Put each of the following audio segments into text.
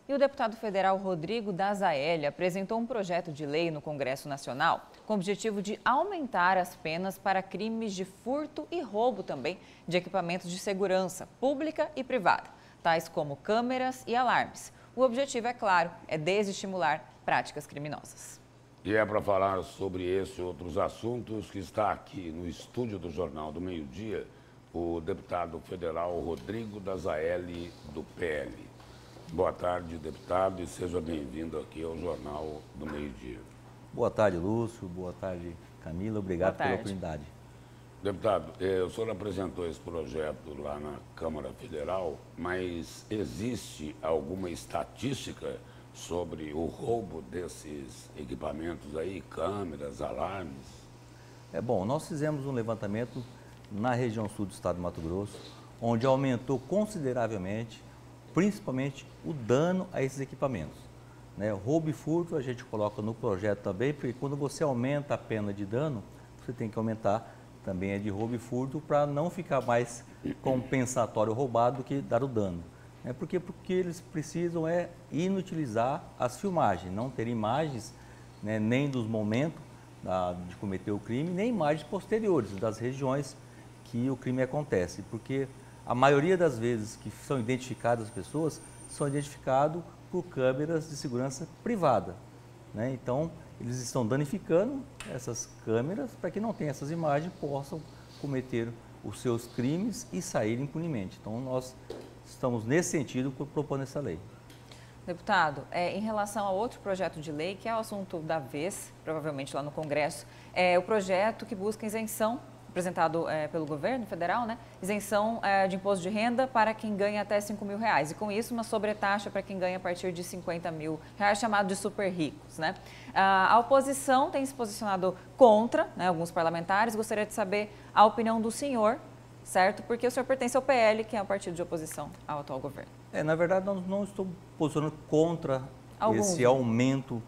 E o deputado federal Rodrigo Dazaelli apresentou um projeto de lei no Congresso Nacional com o objetivo de aumentar as penas para crimes de furto e roubo também de equipamentos de segurança pública e privada, tais como câmeras e alarmes. O objetivo, é claro, é desestimular práticas criminosas. E é para falar sobre esse e outros assuntos que está aqui no estúdio do Jornal do Meio-Dia o deputado federal Rodrigo Dazaelli, do PL. Boa tarde, deputado, e seja bem-vindo aqui ao Jornal do Meio-Dia. Boa tarde, Lúcio. Boa tarde, Camila. Obrigado pela oportunidade. Deputado, o senhor apresentou esse projeto lá na Câmara Federal, mas existe alguma estatística sobre o roubo desses equipamentos aí, câmeras, alarmes? Bom, nós fizemos um levantamento na região sul do estado de Mato Grosso, onde aumentou consideravelmente, principalmente o dano a esses equipamentos. Roubo e furto a gente coloca no projeto também, porque quando você aumenta a pena de dano, você tem que aumentar também a de roubo e furto para não ficar mais compensatório roubado do que dar o dano. Porque eles precisam inutilizar as filmagens, não ter imagens nem dos momentos de cometer o crime, nem imagens posteriores das regiões que o crime acontece, porque a maioria das vezes que são identificadas as pessoas são identificadas por câmeras de segurança privada. Então, eles estão danificando essas câmeras para que não tenham essas imagens, possam cometer os seus crimes e sair impunemente. Então, nós estamos nesse sentido propondo essa lei. Deputado, em relação a outro projeto de lei, que é o assunto da vez, provavelmente lá no Congresso, é o projeto que busca isenção, apresentado pelo governo federal, isenção de imposto de renda para quem ganha até R$5 mil. E com isso, uma sobretaxa para quem ganha a partir de R$50 mil, chamado de super ricos. A oposição tem se posicionado contra, alguns parlamentares. Gostaria de saber a opinião do senhor, certo? Porque o senhor pertence ao PL, que é o partido de oposição ao atual governo. Na verdade, nós não estamos posicionando contra esse aumento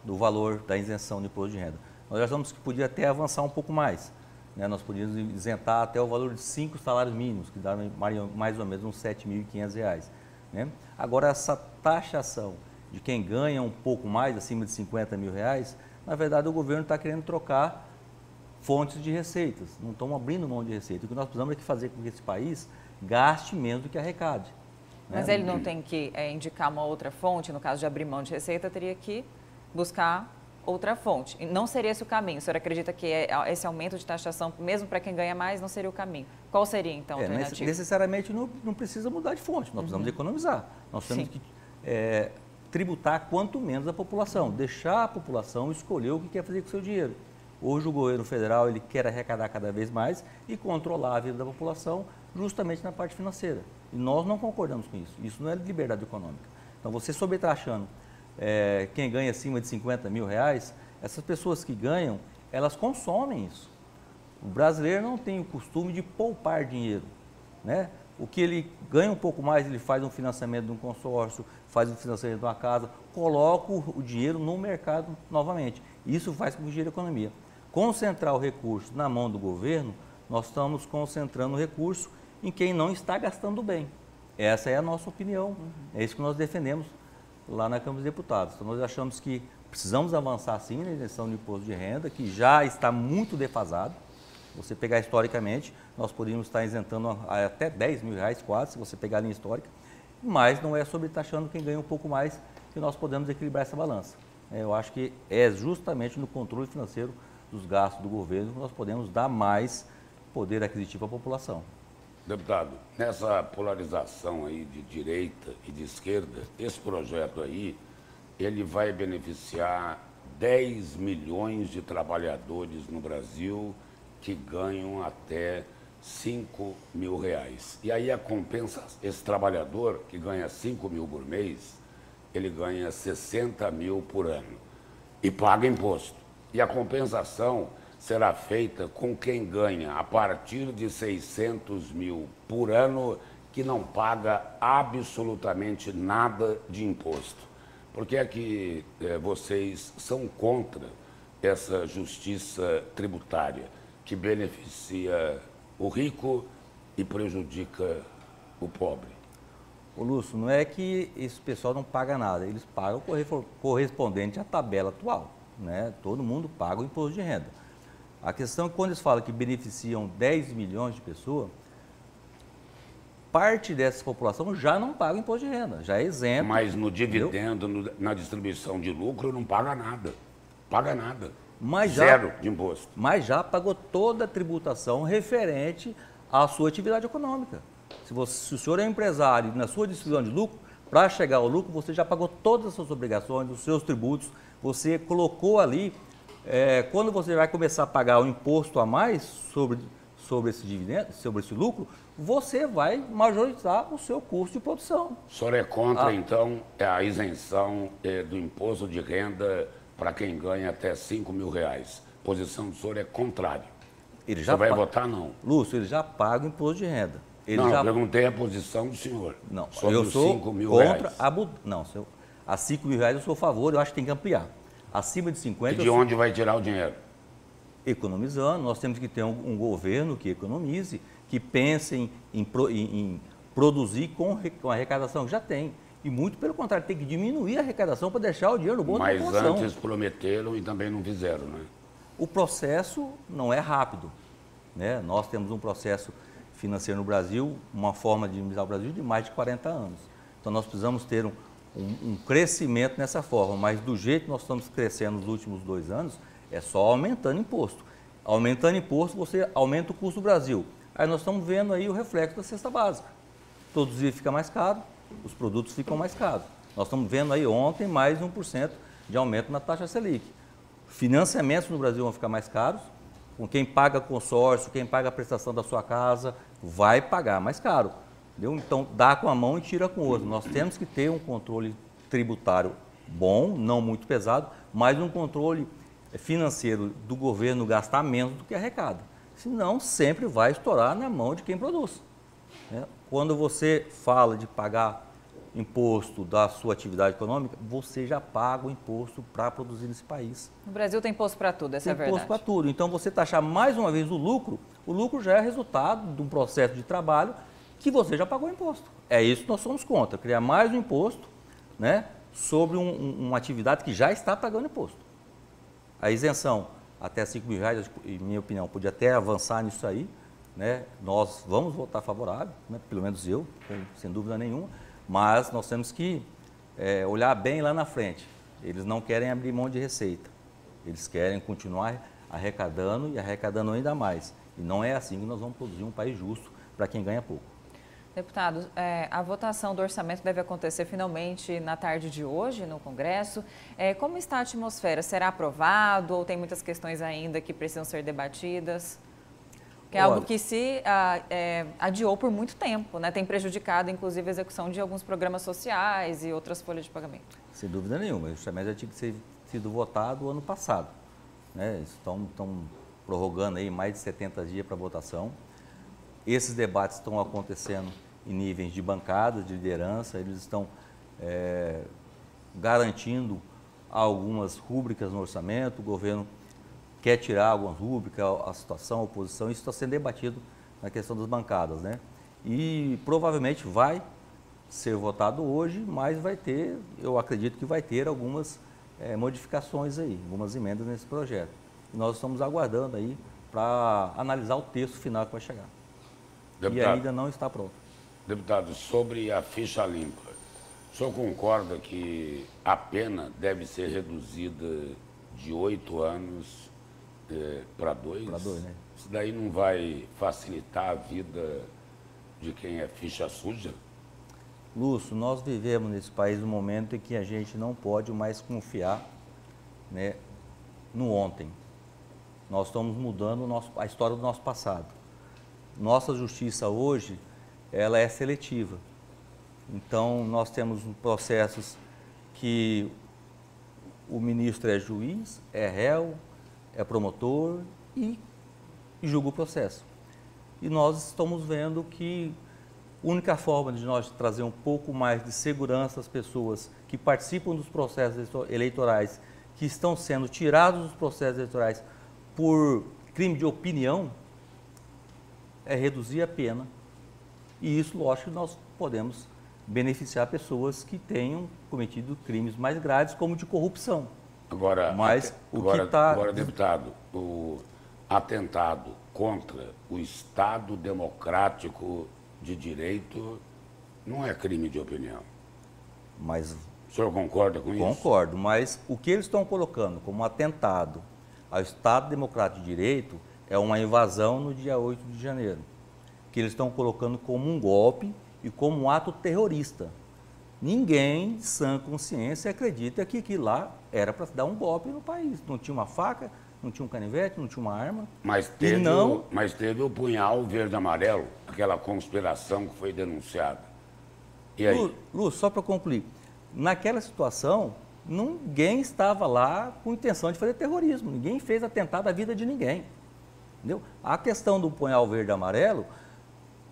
do valor da isenção do imposto de renda. Nós achamos que podia até avançar um pouco mais. Nós podíamos isentar até o valor de 5 salários mínimos, que dá mais ou menos uns R$ 7.500. Agora, essa taxação de quem ganha um pouco mais, acima de R$50 mil, na verdade, o governo está querendo trocar fontes de receitas, não estão abrindo mão de receita. O que nós precisamos é fazer com que esse país gaste menos do que arrecade. Mas ele não tem que indicar uma outra fonte, no caso de abrir mão de receita, teria que buscar outra fonte. E não seria esse o caminho? O senhor acredita que esse aumento de taxação, mesmo para quem ganha mais, não seria o caminho? Qual seria, então, a alternativa? Necessariamente não precisa mudar de fonte, nós precisamos economizar. Nós temos que tributar quanto menos a população, deixar a população escolher o que quer fazer com o seu dinheiro. Hoje o governo federal ele quer arrecadar cada vez mais e controlar a vida da população justamente na parte financeira. E nós não concordamos com isso. Isso não é liberdade econômica. Então, você sobretaxando quem ganha acima de R$50 mil, essas pessoas que ganham, elas consomem isso. O brasileiro não tem o costume de poupar dinheiro. O que ele ganha um pouco mais, ele faz um financiamento de um consórcio, faz um financiamento de uma casa, coloca o dinheiro no mercado novamente. Isso faz com que gire a economia. Concentrar o recurso na mão do governo, nós estamos concentrando o recurso em quem não está gastando bem. Essa é a nossa opinião, é isso que nós defendemos lá na Câmara dos Deputados. Então, nós achamos que precisamos avançar sim na isenção do imposto de renda, que já está muito defasado. Você pegar historicamente, nós poderíamos estar isentando até R$10 mil quase, se você pegar a linha histórica, mas não é sobretaxando quem ganha um pouco mais que nós podemos equilibrar essa balança. Eu acho que é justamente no controle financeiro dos gastos do governo que nós podemos dar mais poder aquisitivo à população. Deputado, nessa polarização aí de direita e de esquerda, esse projeto aí, ele vai beneficiar 10 milhões de trabalhadores no Brasil que ganham até R$5 mil. E aí a compensa, esse trabalhador que ganha 5 mil por mês, ele ganha 60 mil por ano e paga imposto. E a compensação será feita com quem ganha a partir de 600 mil por ano, que não paga absolutamente nada de imposto. Por que é que vocês são contra essa justiça tributária que beneficia o rico e prejudica o pobre? Ô Lúcio, não é que esse pessoal não paga nada, eles pagam correspondente à tabela atual, né? Todo mundo paga o imposto de renda. A questão é que quando eles falam que beneficiam 10 milhões de pessoas, parte dessa população já não paga imposto de renda, já é isento. Mas no dividendo, na distribuição de lucro, não paga nada. Paga nada. Zero de imposto. Mas já pagou toda a tributação referente à sua atividade econômica. Se o senhor é um empresário e na sua distribuição de lucro, para chegar ao lucro, você já pagou todas as suas obrigações, os seus tributos, você colocou ali, quando você vai começar a pagar o imposto a mais sobre esse dividendo, sobre esse lucro, você vai majorizar o seu custo de produção. O senhor é contra, então, a isenção do imposto de renda para quem ganha até 5 mil reais? A posição do senhor é contrária. Ele já vai votar, não? Lúcio, ele já paga o imposto de renda. Eu perguntei a posição do senhor. Não, sobre eu sou 5 mil contra reais. Não, a 5 mil reais eu sou a favor, eu acho que tem que ampliar. Acima de 50... E de onde vai tirar o dinheiro? Economizando. Nós temos que ter um governo que economize, que pense em produzir com a arrecadação que já tem. E muito pelo contrário, tem que diminuir a arrecadação para deixar o dinheiro no bolso da população. Mas antes prometeram e também não fizeram, né? O processo não é rápido, né? Nós temos um processo financeiro no Brasil, uma forma de administrar o Brasil de mais de 40 anos. Então nós precisamos ter um crescimento nessa forma, mas do jeito que nós estamos crescendo nos últimos 2 anos, é só aumentando imposto. Aumentando imposto, você aumenta o custo do Brasil. Aí nós estamos vendo aí o reflexo da cesta básica. Produzir fica mais caro, os produtos ficam mais caros. Nós estamos vendo aí ontem mais 1% de aumento na taxa Selic. Financiamentos no Brasil vão ficar mais caros, com quem paga consórcio, quem paga a prestação da sua casa, vai pagar mais caro. Entendeu? Então, dá com a mão e tira com o outro. Nós temos que ter um controle tributário bom, não muito pesado, mas um controle financeiro do governo gastar menos do que arrecada. Senão, sempre vai estourar na mão de quem produz. Né? Quando você fala de pagar imposto da sua atividade econômica, você já paga o imposto para produzir nesse país. No Brasil tem imposto para tudo, essa é a verdade. Tem imposto para tudo. Então, você taxar mais uma vez o lucro já é resultado de um processo de trabalho que você já pagou imposto. É isso que nós somos contra, criar mais um imposto, né, sobre uma atividade que já está pagando imposto. A isenção até 5 mil reais, em minha opinião, podia até avançar nisso aí, né? Nós vamos votar favorável, né? Pelo menos eu, sem dúvida nenhuma, mas nós temos que olhar bem lá na frente. Eles não querem abrir mão de receita, eles querem continuar arrecadando e arrecadando ainda mais. E não é assim que nós vamos produzir um país justo para quem ganha pouco. Deputado, a votação do orçamento deve acontecer finalmente na tarde de hoje no Congresso. Como está a atmosfera? Será aprovado ou tem muitas questões ainda que precisam ser debatidas? Que é algo que se adiou por muito tempo, né? Tem prejudicado, inclusive, a execução de alguns programas sociais e outras folhas de pagamento. Sem dúvida nenhuma. O orçamento já tinha que ter sido votado ano passado, né? Estão prorrogando aí mais de 70 dias para votação. Esses debates estão acontecendo em níveis de bancada, de liderança, eles estão garantindo algumas rúbricas no orçamento, o governo quer tirar algumas rúbricas, a situação, a oposição, isso está sendo debatido na questão das bancadas, né? E provavelmente vai ser votado hoje, mas vai ter, eu acredito que vai ter algumas modificações aí, algumas emendas nesse projeto. E nós estamos aguardando aí para analisar o texto final que vai chegar. Deputado, e ainda não está pronto. Deputado, sobre a ficha limpa, o senhor concorda que a pena deve ser reduzida de 8 anos para 2? Para 2, né? Isso daí não vai facilitar a vida de quem é ficha suja? Lúcio, nós vivemos nesse país um momento em que a gente não pode mais confiar, né, no ontem. Nós estamos mudando a história do nosso passado. Nossa justiça hoje, ela é seletiva. Então, nós temos processos que o ministro é juiz, é réu, é promotor e julga o processo. E nós estamos vendo que a única forma de nós trazer um pouco mais de segurança às pessoas que participam dos processos eleitorais, que estão sendo tirados dos processos eleitorais por crime de opinião, é reduzir a pena. E isso, lógico, nós podemos beneficiar pessoas que tenham cometido crimes mais graves, como de corrupção. Agora, Mas agora, deputado, o atentado contra o Estado democrático de direito não é crime de opinião. Mas O senhor concorda com isso? concordo, mas o que eles estão colocando como atentado ao Estado Democrático de Direito é uma invasão no dia 8 de janeiro, que eles estão colocando como um golpe e como um ato terrorista. Ninguém, sã consciência, acredita que aquilo lá era para dar um golpe no país. Não tinha uma faca, não tinha um canivete, não tinha uma arma. Mas teve o punhal verde e amarelo, aquela conspiração que foi denunciada. E aí? Lúcio, só para concluir, naquela situação, ninguém estava lá com intenção de fazer terrorismo, ninguém fez atentado à vida de ninguém. Entendeu? A questão do punhal verde e amarelo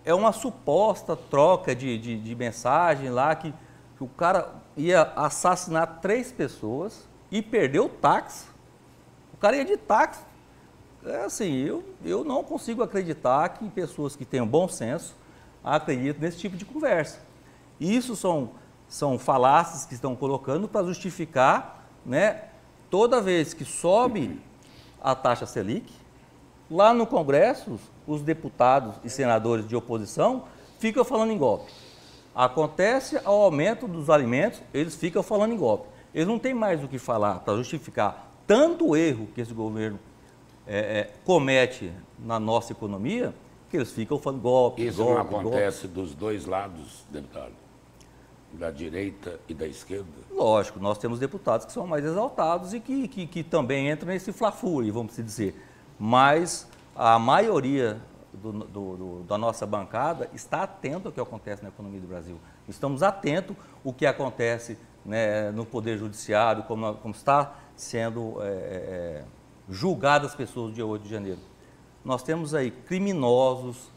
é uma suposta troca de mensagem lá que o cara ia assassinar 3 pessoas e perdeu o táxi. O cara ia de táxi. É assim, eu não consigo acreditar que pessoas que tenham bom senso acreditam nesse tipo de conversa. Isso são falácias que estão colocando para justificar, né, toda vez que sobe a taxa Selic, lá no Congresso, os deputados e senadores de oposição ficam falando em golpe. Acontece ao aumento dos alimentos, eles ficam falando em golpe. Eles não têm mais o que falar para justificar tanto erro que esse governo comete na nossa economia, que eles ficam falando golpe, Isso golpe, não acontece golpe. dos dois lados, deputado? Da direita e da esquerda? Lógico, nós temos deputados que são mais exaltados e que também entram nesse fla-fúria, vamos dizer. Mas a maioria da nossa bancada está atento ao que acontece na economia do Brasil. Estamos atentos ao que acontece, né, no Poder Judiciário, como está sendo julgadas as pessoas no dia 8 de janeiro. Nós temos aí criminosos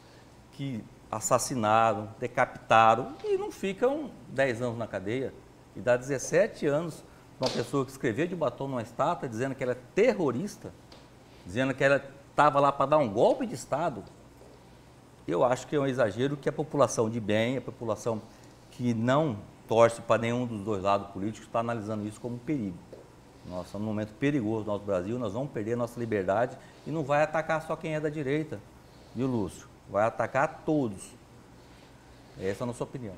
que assassinaram, decapitaram e não ficam 10 anos na cadeia. E dá 17 anos para uma pessoa que escreveu de batom numa estátua dizendo que ela é terrorista, dizendo que ela estava lá para dar um golpe de Estado. Eu acho que é um exagero que a população de bem, a população que não torce para nenhum dos dois lados políticos, está analisando isso como um perigo. Nós estamos num momento perigoso no nosso Brasil, nós vamos perder a nossa liberdade e não vai atacar só quem é da direita, viu, Lúcio? Vai atacar todos. Essa é a nossa opinião.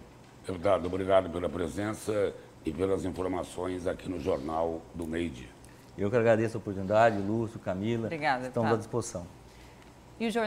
Deputado, obrigado pela presença e pelas informações aqui no Jornal do Meio-Dia. Eu que agradeço a oportunidade, Lúcio, Camila. Obrigada, estamos à disposição. E o jornal